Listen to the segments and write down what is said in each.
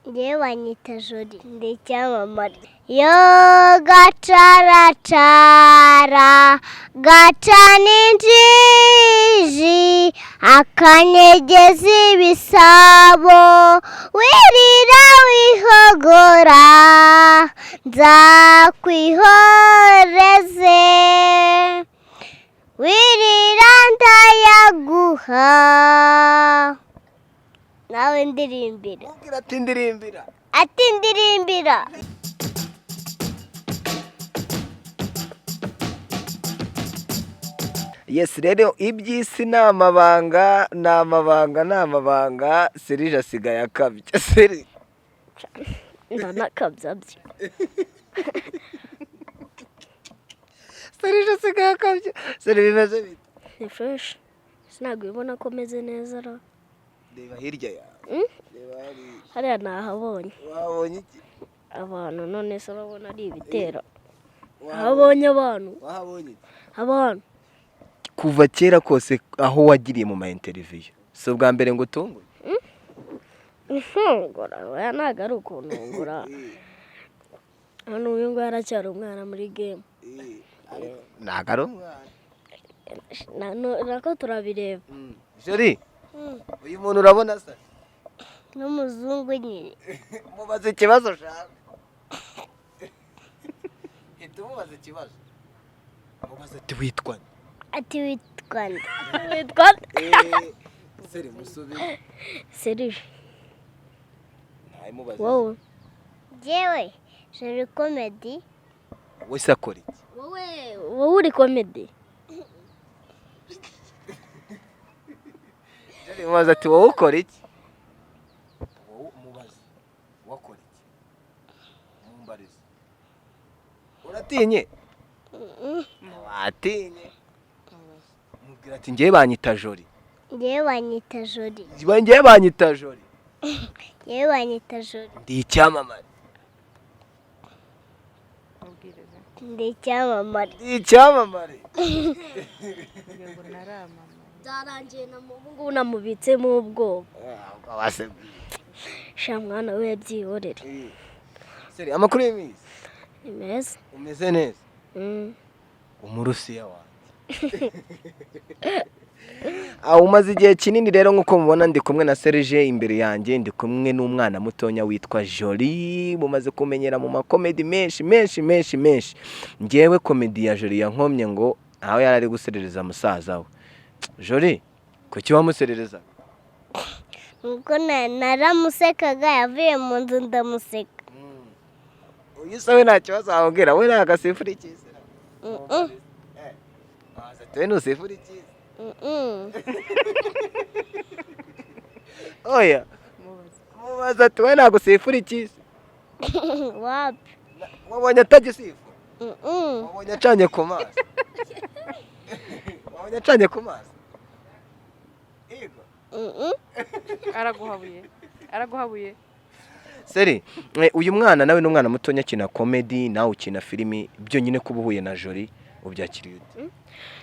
Njyewe banyita Joli ndi icyamamare. Yo gacaracara gacana injiji akanyegeza ibisabo wirira wihogora nzakwihoreze wirira ndayaguha. Nawe ndirimbira. Ubwira ati ndirimbira. Ati ndirimbira. Yes, rero iby'isi ni amabanga Serije asigaye akabya. Seri ndanakabya byo. Serije asigaye akabya. Seri bimeze bite? Ni fresh. Sinago ibona ko meze neza ra. Reba hirya yawe. Reba hariya nahabonye. Wabonye iki? Abantu none se urabona ari ibitero. Habonye abantu. Wahabonye abantu. Kuva kera kose aho wagiriye mu ma interview. So bwa mbere ngo tungwe? Ngora oya ntago ari ukuntungura. Hano uyu ngo yaracyari umwana muri game. Ntago ari umwana. Nako turabireba. Joli. Uyu muntu urabona se? N'umuzungu nyine. Mubaze ikibazo shaka. Mubaze ikibazo. Mubaze ati witwa nde? Ati witwa nde? Seri musubi. Serije. Ntaye mubaze. Wowe. Jewe, Joli comedy. Wese akora iki? Wowe uri comedy. Joli mubaze ati wowe ukora iki? Mubaze. Wakora iki? Mumbarize. Uratinye? Watinye. Mubwira ati ngiye banyita Joli. Njyewe banyita Joli. Ngiye banyita Joli. Njyewe banyita Joli. Ndi icyamamare. Ndi icyamamare. Ndi icyamamare. Zarangiye na muhungu namubitsemo ubwoba. Wase. Sha mwana we yabyihorere. Seri amakuru y'imizi. Ni meza. Umeze neza. Wumurusiya wanjye. Umaze igihe kinini rero nkuko mubona ndi kumwe na Serije imbere yanjye ndi kumwe n'umwana mutonya witwa Joli mumaze kumenyera mu makomedi menshi. Ngewe komedi ya Joli yankomye ngo aho yari ari guserereza musaza we. Joli kuki wamuserereza? Nuko naramusekaga yavuye mu nzu ndamuseka. Uyu sawe nta kibazo wabwira we nta gasifura ikizi. Tuwe nusifura ikizi. Oya. Mubaza tuwe nta gusifura ikizi. Wapi? Wabonye atagisifura? Wabonye acanye ku maso? Wabonye acanye ku maso? Yego. Araguhabuye. Seri, uyu mwana nawe n'umwana mutonya akina comedy nawe ukina filimi byo nyine kuba uhuye na Joli ubyakiriye ute?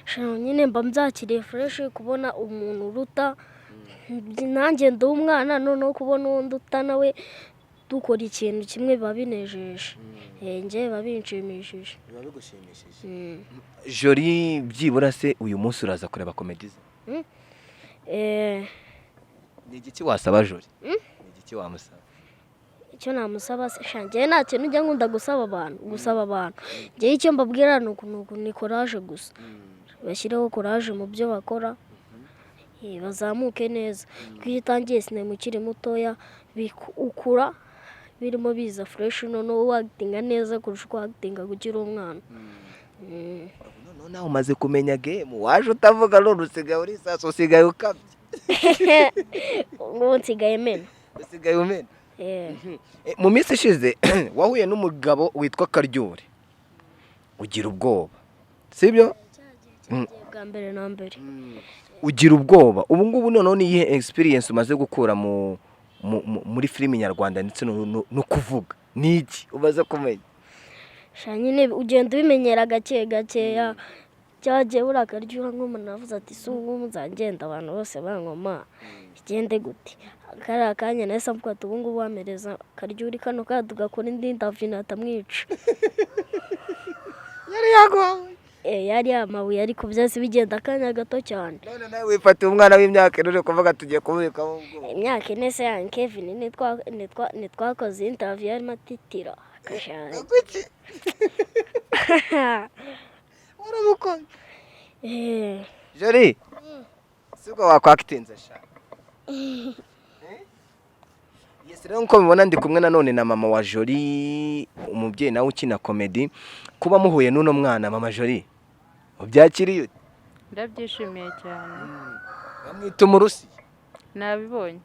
Shano nyine mba mbyakiriye fresh kubona umuntu uruta nanjye ndi umwana none kubona undi uta nawe dukora ikintu kimwe babinejeje. Nje babinshimishije. Biba bigushimishije. Joli byibura se uyu munsi uraza kureba comedy ze? Ni igiki wasaba Joli? Ni igiki wamusaba? Icyo namusaba se shangiye nta kintu njya nkunda gusaba abantu. Ngiye icyo mbabwira ni courage gusa. Bashyireho courage mu byo bakora. Bazamuke neza. Kwitangiye sinema ukiri mutoya ukura birimo biza fresh none wactinga neza kurusha uko wactinga gukira umwana. None umaze kumenya game waje utavuga none usigaye uri saso usigaye ukabye. Ngo nsigaye mena. Usigaye umena. Mu minsi ishize wahuye n'umugabo witwa Karyuri ugira ubwoba sibyo? Bwambere na mbere. Ugira ubwoba ubu ngubu noneho ni iyihe experience umaze gukura muri filimi nyarwanda ndetse no kuvuga niki ubaza kumenya? Sha nyine ugenda ubimenyera gake gakeya cyagiye burakaryura nk'umuntu avuze ati si ubu nzagenda abantu bose bankoma igende gute kariya kanya nahise mvuga ati ubu ngubu wamereza karyuri kano kandi ugakora indi ndavyo natamwica yari yaguhawe yari amabuye ariko byose bigenda akanya gato cyane. none nawe wifatiye umwana w'imyaka ine uri kuvuga tugiye kumubikamo ubwoba. Imyaka ine se yanjye Kevin nitwakoze interview yarimo atitira akajana kuki uramukoze Jori sibwo wakwakitinze sha Yes, rero nko mubona ndi kumwe nanone na mama wa Jori umubyeyi nawe ukina comedy kuba muhuye n'uno mwana mama Jori ubyakiriye ute? Ndabyishimiye cyane. Bamwita wumurusiya Nabibonye.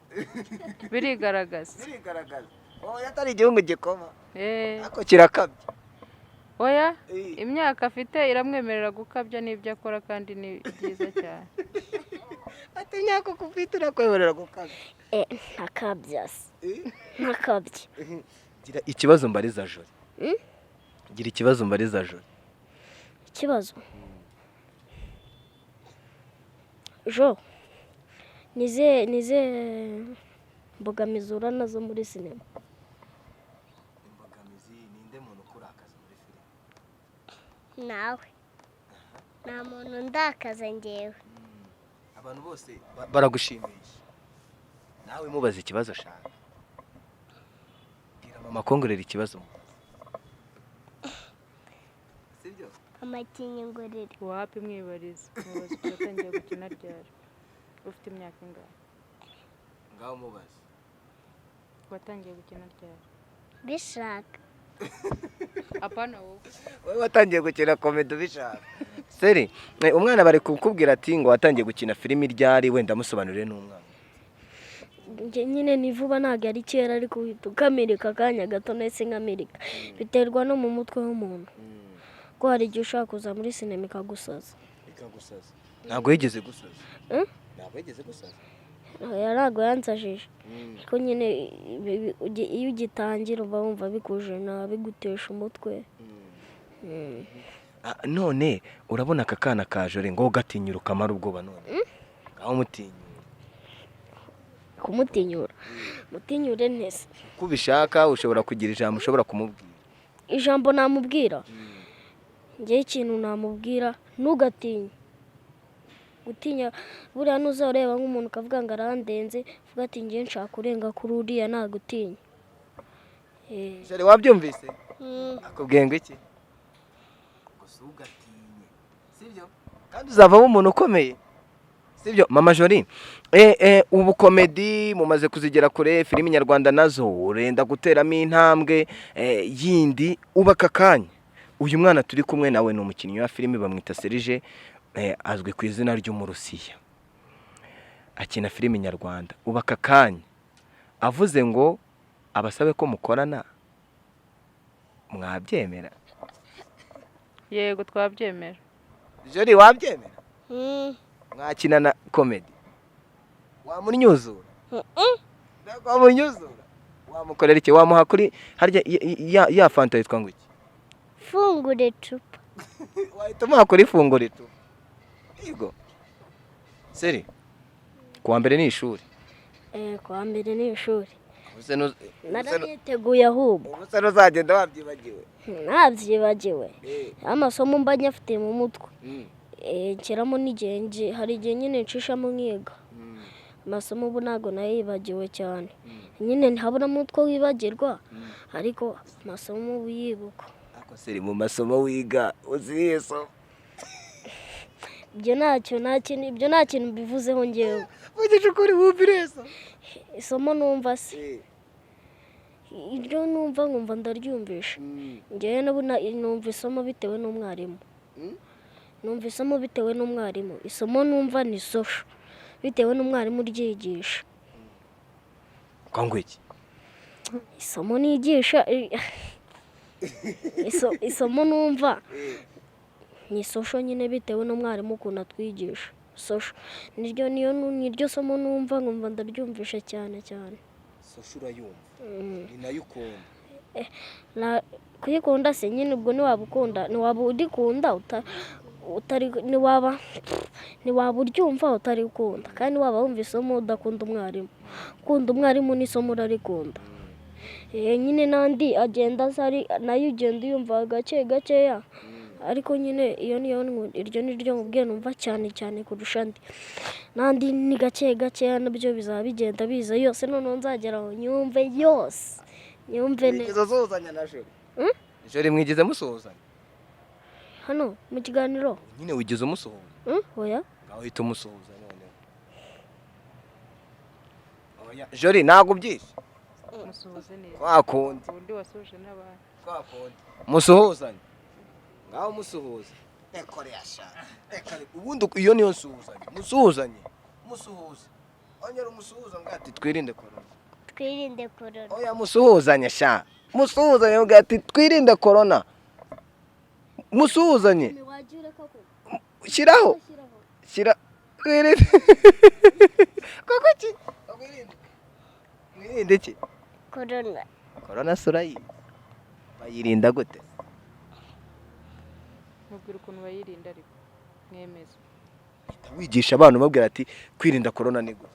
Birigaragaza. yatari igihungu gikoma ako Eh, kirakabye oya, imyaka afite iramwemerera gukabya n'ibyo akora kandi ni byiza cyane. ati nyako kufite urakwemerera gukabya ntakabya se ntakabye. gira ikibazo mbariza Jori gira ikibazo mbariza Jori Ikibazo Jo nize mbogamizi uhura nazo muri sinema. imbogamizi ninde muntu ukurakaza muri filime nawe nta muntu ndakaza njyewe. abantu bose baragushimiye nawe mubaza ikibazo shaka gira mama kongorera ikibazo sibyo amakinyingurire Wapi mwibariza. Mubaza uko yatangiye gukina ryari. Ufite imyaka ingahe? ngaho mubaza Watangiye gukina ryari? bishaka Apana wowe. wowe watangiye gukina comedy ubishaka seri umwana bari kukubwira ati ngo watangiye gukina filimi ryari wenda musobanurire n'umwana Nyine ni vuba ntabwo ari kera ariko uhita ukamirika akanya gato nahise nkamirika biterwa no mu mutwe w'umuntu ko hari igihe ushaka kuza muri sinema ikagusaza. ikagusaza ntabwo yigeze gusaza ntabwo yigeze gusaza ntabwo yansajije ariko nyine iyo ugitangira uba wumva bikuje bigutesha umutwe. none urabona aka kana ka Jori ngo gatinyura ukamara ubwoba none ngaho mutinyura Kumutinyura mutinyure neza uko ubishaka ushobora kugira ijambo ushobora kumubwira ijambo namubwira njyewe ikintu namubwira ntugatinye gutinya buriya ntuzareba nk'umuntu ukavuga ngo arandenze uvuga ati njye nshaka kurenga kuri uriya nagutinya. Jori wabyumvise akubwiye ngo iki gusa ugatinye sibyo kandi uzavamo umuntu ukomeye sibyo mama Jori ubu comedy mumaze kuzigera kure filimi nyarwanda nazo urenda guteramo intambwe yindi ubaka kanya uyu mwana turi kumwe nawe ni umukinnyi wa filimi bamwita Serge azwi ku izina ry'umurusiya akina filimi nyarwanda ubaka kanya avuze ngo abasabe ko mukorana mwabyemera Yego twabyemera. Jori wabyemera mwakina na comedy wamunyuzura wamunyuzura wamukorera iki wamuha kuri harya ya fanta yitwa ngo iki fungure icupa wahita umuha kuri funguro tu yego seri kuwa mbere ni ishuri Kwa mbere ni ishuri ubuse naraniteguye ahubwo ubuse ntuzagenda wabyibagiwe ntabyibagiwe amasomo mba nyafite mu mutwe nshyiramo n'igihe hari igihe nyine nshishamo nkiga amasomo ubu ntabwo nayibagiwe cyane nyine ntaburamo utwo wibagirwa ariko amasomo ubu yibuka. ako seri mu masomo wiga uziye so ibyo nta kintu bivuzeho ngewe vugisha ukuri wumvire so isomo numva se iryo numva nkumva ndaryumvisha ngewe numva isomo bitewe n'umwarimu isomo numva ni social bitewe n'umwarimu uryigisha. kwangu iki Isomo nigisha isomo numva ni social nyine bitewe n'umwarimu ukuntu atwigisha social niryo somo numva nkumva ndaryumvisha cyane cyane. social urayumva ni nayo ukunda kuyikunda se nyine ubwo ntiwaba udikunda ntiwaba uryumva utarikunda kandi waba wumva isomo udakunda umwarimu. Ukunda umwarimu n'isomo urarikunda. Nyine n'andi agenda nayo ugenda uyumva gake gakeya, ariko nyine iryo ni ryo mubwiye numva cyane cyane kurusha andi. N'andi ni gake gakeya nabyo bizaba bigenda biza yose, noneho nzagera aho nyumve yose, nyumve neza. Mwigeze musuhuzanya na Jori? Jori mwigeze musuhuzanya? Hano mu kiganiro Nyine wigeze umusuhuza? oya Ngaho uhita umusuhuza noneho. Oya, Jori ntabwo ubyishe? musuhuze neza Twakundi. ubundi wasuje n'abandi. Twakundi. Musuhuzanye. Ngaho musuhuza. Ekore yashaka. Ubundi iyo niyo nsuhuzanye. Musuhuzanye. Musuhuza. Onyera umusuhuza ngati twirinde corona. twirinde korona. Oya musuhuzanye sha. Musuhuzanye ngati twirinde corona. Musuhuzanye. Shiraho. Shira. Twirinde. Koko ki? Mwirinde ki? korona. Corona surayi. Bayirinda gute? mubwira ukuntu bayirinda ariko mwemeza. Wigisha abantu babwira ati kwirinda corona ni gute?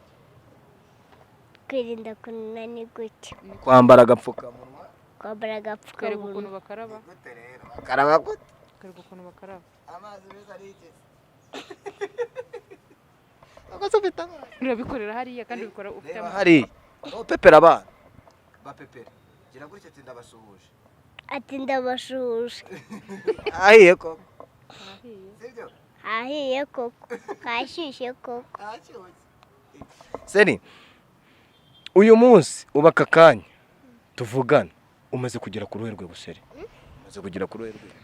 kwirinda korona ni gutya: Kwambara agapfukamunwa. kwambara Twereka agapfukamunwa, ukuntu bakaraba. Gute rero? Bakaraba gute? Twereka ukuntu bakaraba. Amazi meza arigeze. Urabikorera hariya kandi ubikora ufite Reba hari. Pepera abana. Bapepera. Gira gutya ati ndabasuhuje. ati ndabashuje. Ahiye koko. ahiye. Sibyo? ahiye koko, kashyushye koko. Seri, uyu munsi ubaka kanya tuvugana umaze kugera ku ruhe rwego Seri? Umaze kugera ku ruhe rwego?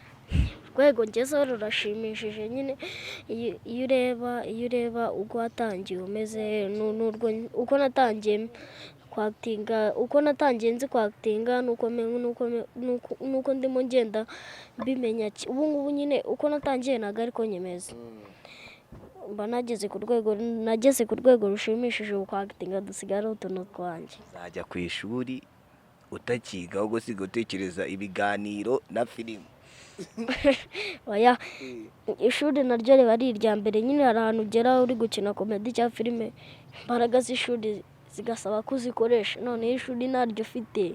urwego ngezeho rurashimishije nyine. Iyo ureba uko watangiye umeze uko natangiye kwakitinga, uko natangiye nzi kwakitinga nuko ndimo ngenda mbimenya. Ubu ngubu nyine uko natangiye ntabwo ariko nyemeza. Mba nageze ku rwego rushimishije kwakitinga, dusigara utuntu twanjye. Uzajya ku ishuri utakiga ahubwo usiga utekereza ibiganiro na filime. Oya, ishuri naryo riba ari irya mbere. Nyine hari ahantu ugera uri gukina komedi cyangwa filime, imbaraga z'ishuri zigasaba ko uzikoresha. Noneho ishuri ntaryo ufite,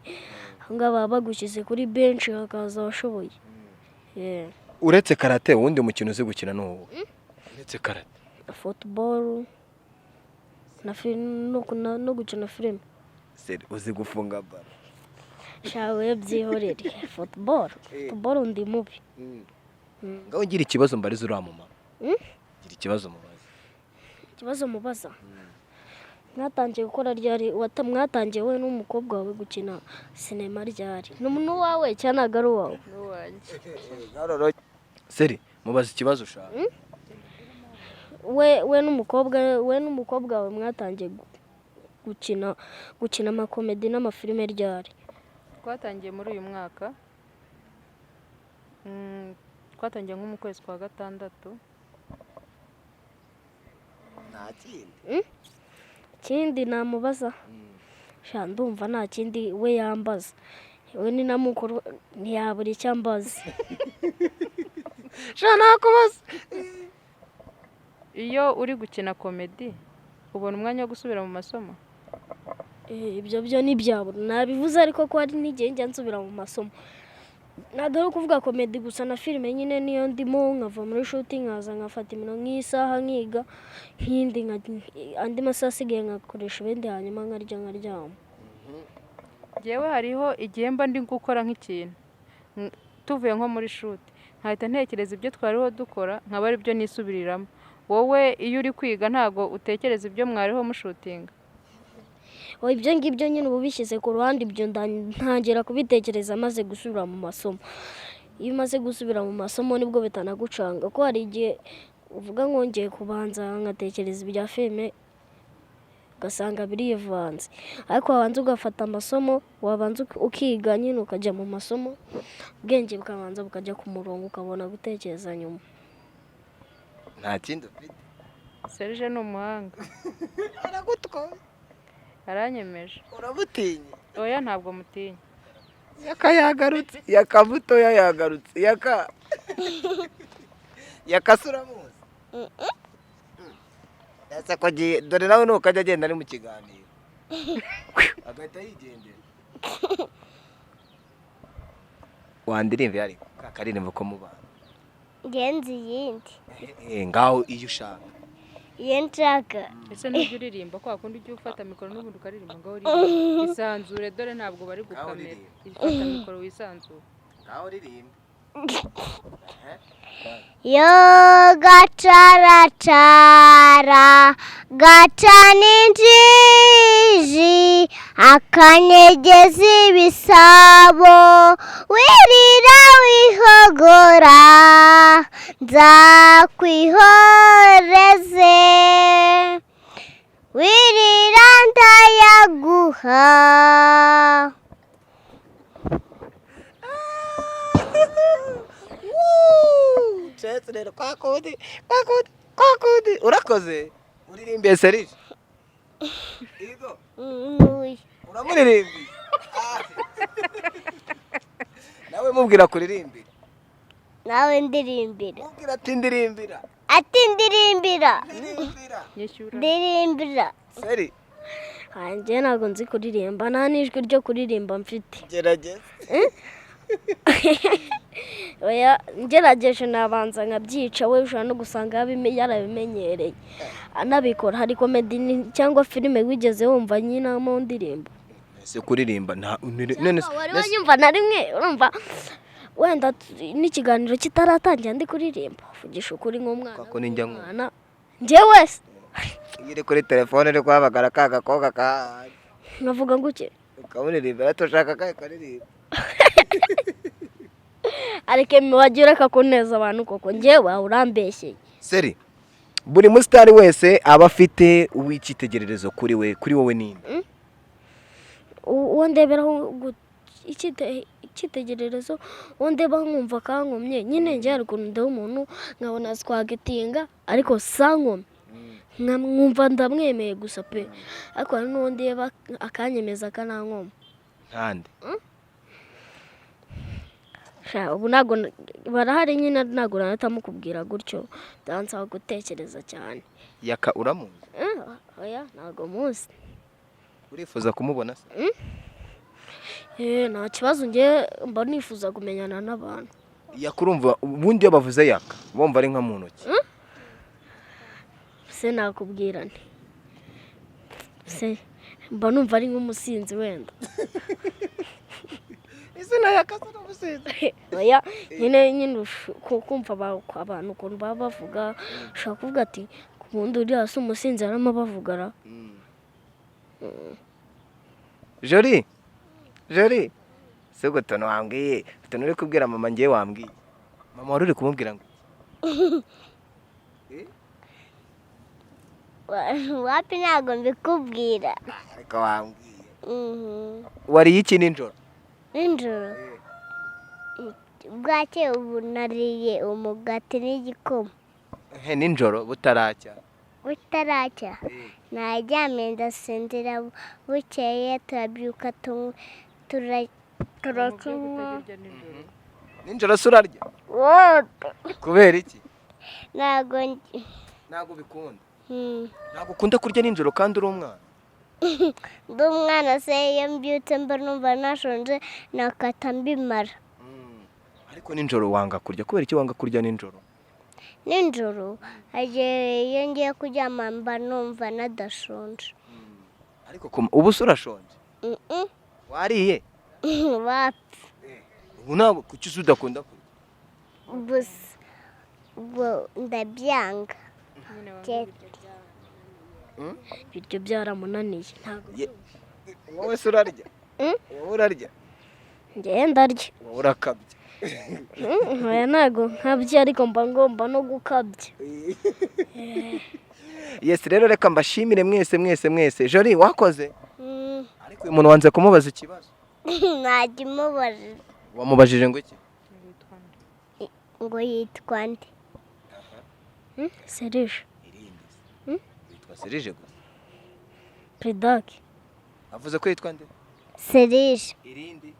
ahangaha baba bagushyize kuri benshi hakaza abashoboye. Uretse karate uwundi mukino uzi gukina ni uwo? Uretse karate? Football no gukina filime. Seri, uzi gufunga baro? Shawe byihorere. Football ndi mubi. Ngaho ngira ikibazo mbariza uriya mumama. Gira ikibazo mubaza. Ikibazo mubaza: mwatangiye gukora ryari? Mwatangiye wowe n'umukobwa wawe gukina sinema ryari? N'umuntu wawe cyangwa ntabwo ari uwawe? n'uwanjye. Seri, mubaza ikibazo ushaka. we n'umukobwa wawe mwatangiye gukina amakomedi n'amafilime ryari? Twatangiye muri uyu mwaka. Twatangiye nko mu kwezi kwa gatandatu. Nta kindi. Ikindi namubaza? Sha ndumva nta kindi we yambaza. We ni na mukuru ntiyabura icyo ambaza. Sha nakubaza. Iyo uri gukina komedi ubona umwanya wo gusubira mu masomo? Ibyo byo ni byabura. Nabivuze ariko ko hari n'igihe njya nsubira mu masomo. Ntabwo ari ukuvuga komedi gusa, na filime nyine niyo ndimo nkava muri shooting nkaza nkafata nk'isaha nkiga, andi masaha asigaye nkakoresha ibindi, hanyuma nkaryama. Njyewe hariho igihe mba ndi gukora nk'ikintu tuvuye nko muri shoot, nkahita ntekereza ibyo twariho dukora nkaba ari byo nisubiriramo. Wowe iyo uri kwiga ntabwo utekereza ibyo mwariho mushutinga? Ibyo ngibyo nyine uba ubishyize ku ruhande, ibyo ntangira kubitekereza maze gusubira mu masomo. Iyo umaze gusubira mu masomo nibwo bitanagucanga, ko hari igihe uvuga nkongeye kubanza nkatekereza ibya filime ugasanga birivanze. Ariko wabanza ugafata amasomo, wabanza ukiga nyine ukajya mu masomo, ubwenge bukabanza bukajya ku murongo, ukabona gutekereza nyuma. Nta kindi ufite? Serge ni umuhanga. Aragutwaye. Aranyemeje. Urabutinya? Oya, ntabwo mutinya. Yaka yagarutse. Yaka butoya yagarutse. Yaka yakase uramuzi ese ko dore nawe nukajya agenda ari mu kiganiro agahita yigendera wandirimbe ariko kakaririmbo ko mu bana ngenzi yindi ngaho iyo ushaka iyo nshaka ese n'ujya uririmba kwa kundi ujya ufata mikoro n'ubundi ukaririmba ngaho uririmba isanzure dore ntabwo bari gukamera ifata mikoro wisanzure ngaho uririmba yo gacaracara gacana injiji akanyegeza ibisabo wirira wihogora nzakwihoreze wirira ndayaguha rero kwakundi urakoze uririmbiye Serije Igo uramuririmbiye nawe mubwira kuririmbira nawe ndirimbira mubwira ati ndirimbira ndirimbira Seri njye ntabwo nzi kuririmba nta n'ijwi ryo kuririmba mfite gerageza oya ngerageje nabanza nkabyica we ushobora no gusanga yarabimenyereye anabikora hari komedi cyangwa filime wigeze wumva nyina mu ndirimbo ese kuririmba wari wanyumva na rimwe urumva wenda n'ikiganiro kitaratangira ndi kuririmba vugisha ukuri nk'umwana njye wese iri kuri telefone iri kuhamagara ka gakobwa ka nkavuga ngo uke ukaburirimba rero tushaka kahe karirimba ariko wagiye ureka kuneza abantu koko njyewe urambeshyeye Seri buri musitari wese aba afite uw'icyitegererezo kuri wowe ninde uwo ndeberaho icyitegererezo uwo ndebaho nkumva kankomye nyine njye hari ukuntu ndeba umuntu nkabona twagitinga ariko sankomye nkumva ndamwemeye gusa pe ariko hari n'uwo ndeba akanyemeza akanankoma ntande ubu ntabwo barahari nyine ntabwo nanahitamo kubwira gutyo ndansaba gutekereza cyane yaka uramuzi oya ntabwo muzi urifuza kumubona se nta kibazo njye mba nifuza kumenyana n'abantu yakurumva ubundi iyo bavuze yaka bumva ari nka mu ntoki se nakubwira nti se mba numva ari nk'umusinzi wenda izina yaka se n'umusinzi oya nyine kumva abantu ukuntu baba bavuga ushobora kuvuga ati ku bundi uri hasi umusinzi arimo bavugara Jori se gutono wambwiye utuntu uri kubwira mama ngiye wambwiye mama wari uri kumubwira ngo wapi ntabwo mbikubwira ariko wambwiye wariye iki nijoro bwake ubu nariye umugati n'igikoma nijoro butaracya naryamye ndasinzira bukeye turabyuka turakinywa nijoro se urarya kubera iki ntabwo bikunda ntabwo ukunda kurya nijoro kandi uri umwana ndi umwana se iyo mbyutse mba numva nashonje nakata mbimara ariko nijoro wanga kurya kubera iki wanga kurya nijoro iyo ngiye kuryama mba numva nadashonje ariko ubu se urashonje wariye wapi ubu ntabwo kuki se udakunda kurya gusa ubwo ndabyanga ibiryo byaramunaniye wowe se urarya wowe urarya njyewe ndarya wowe urakabya ntabwo nkabya ariko mba ngomba no gukabya yesi rero reka mbashimire mwese Jori wakoze ariko uyu muntu wanze kumubaza ikibazo ntajya umubajije wamubajije ngo iki ngo yitwa nde Serije yitwa Serije gusa Pedaki avuze ko yitwa nde Serije irindi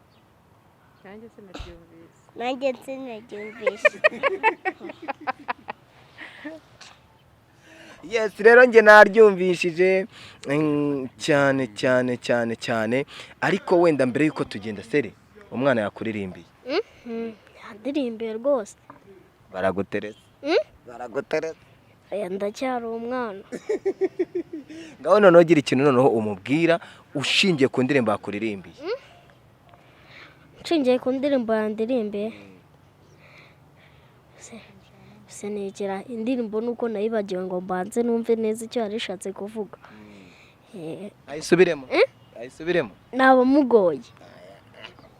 nanjye sinabyumvise nanjye sinabyumvise Yes rero njye naryumvishije cyane cyane cyane cyane ariko wenda mbere yuko tugenda sere umwana yakuririmbiye yandirimbiye rwose baragutereza baragutereza aya ndacyari umwana ngaho noneho gira ikintu noneho umubwira ushingiye ku ndirimbo yakuririmbiye nshingiye ku ndirimbo yandirimbiye se negera indirimbo nuko nayibagiwe ngo mbanze numve neza icyo yari ishatse kuvuga ayisubiremo ayisubiremo naba mugoye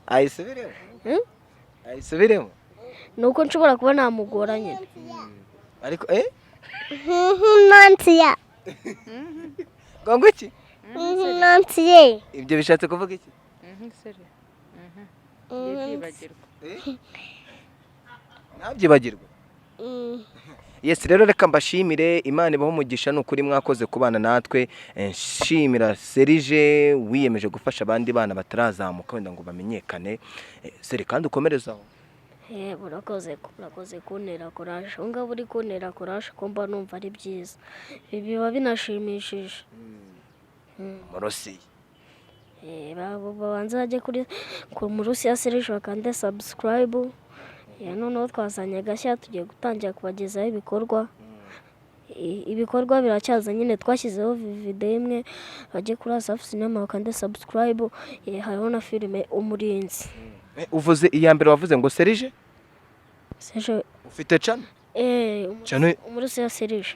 ayisubiremo ayisubiremo nuko nshobora kuba namugora nyine ariko nansiya ngo iki nansiye ibyo bishatse kuvuga iki seri byibagirwa ntabyibagirwa Yes rero reka mbashimire Imana ibaho umugisha n'ukuri mwakoze kubana natwe nshimira Serije wiyemeje gufasha abandi bana batarazamuka wenda ngo bamenyekane Seri kandi ukomerezaho burakoze kuntera courage unga buri kuntera courage ko mba numva ari byiza biba binashimishije Murusiya babanza bajye kuri wumurusiya Serije bakande subscribe noneho twazanye agashya tugiye gutangira kubagezaho ibikorwa biracyaza nyine twashyizeho video imwe bajye kuri Asafu Cinema bakande subscribe hariho na filime umurinzi uvuze iya mbere wavuze ngo Serije ufite channel wumurusiya Serije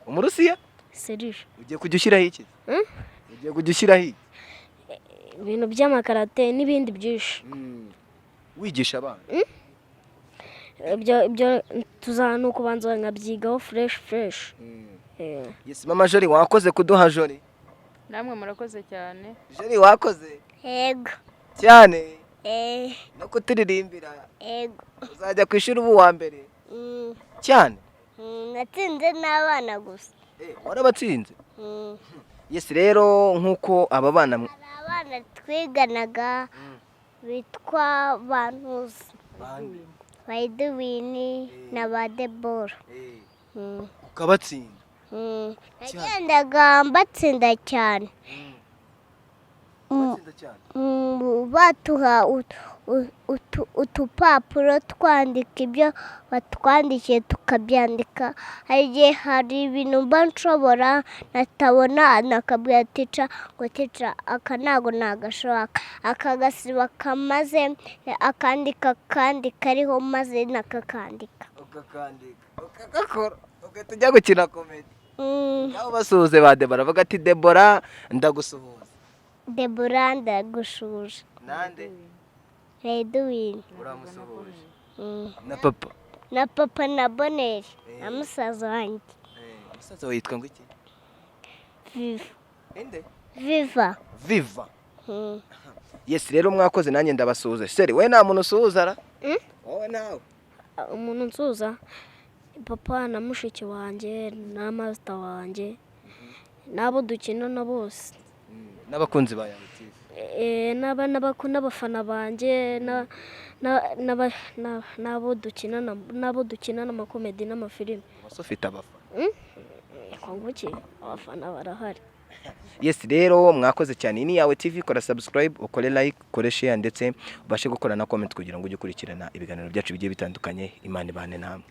Umurusiya Serije ugiye kujya ushyiraho iki ugiye kujya ushyiraho iki ibintu by'amakarate n'ibindi byinshi wigisha abana ibyo tuzana kubanza nkabyigaho fresh Yes mama Jori wakoze kuduha Jori namwe murakoze cyane Jori wakoze yego cyane no kuturirimbira yego uzajya ku ishuri ubu wa mbere cyane natsinze n'abana gusa warabatsinze Yes rero nkuko aba bana abana twiganaga bitwa bantuzi Bayiduwini na ba Debora ukabatsinda nagendaga mbatsinda cyane batuha utupapuro twandika ibyo batwandikiye tukabyandika hari ibintu mba nshobora natabona nakabwira tica ngo tica aka ntago nagashaka akagasiba kamaze akandika kandi kariho maze nakakandika ukagakora ugahita ujya gukina komedi nabo basuhuze ba Debora bavuga ati Debora ndagusuhuza Debora ndagushuje nande Bayiduwini uramusuhuje na papa na Boneri na musaza wanjye musaza we yitwa ngo iki Viva Yes rero mwakoze nanjye ndabasuhuza Seri we nta muntu usuhuza ra wowe nawe umuntu nsuhuza papa na mushiki wanjye na master wanjye nabo dukinana bose n'abakunzi ba yawe n'abafana banjye nabo dukinana amakomedi n'amafilime wose ufite abafana konguki abafana barahari Yes rero mwakoze cyane ini yawe TV kora subscribe ukore like ukore share ndetse ubashe gukora na comment kugira ngo ujye ukurikirana ibiganiro byacu bigiye bitandukanye Imana ibane namwe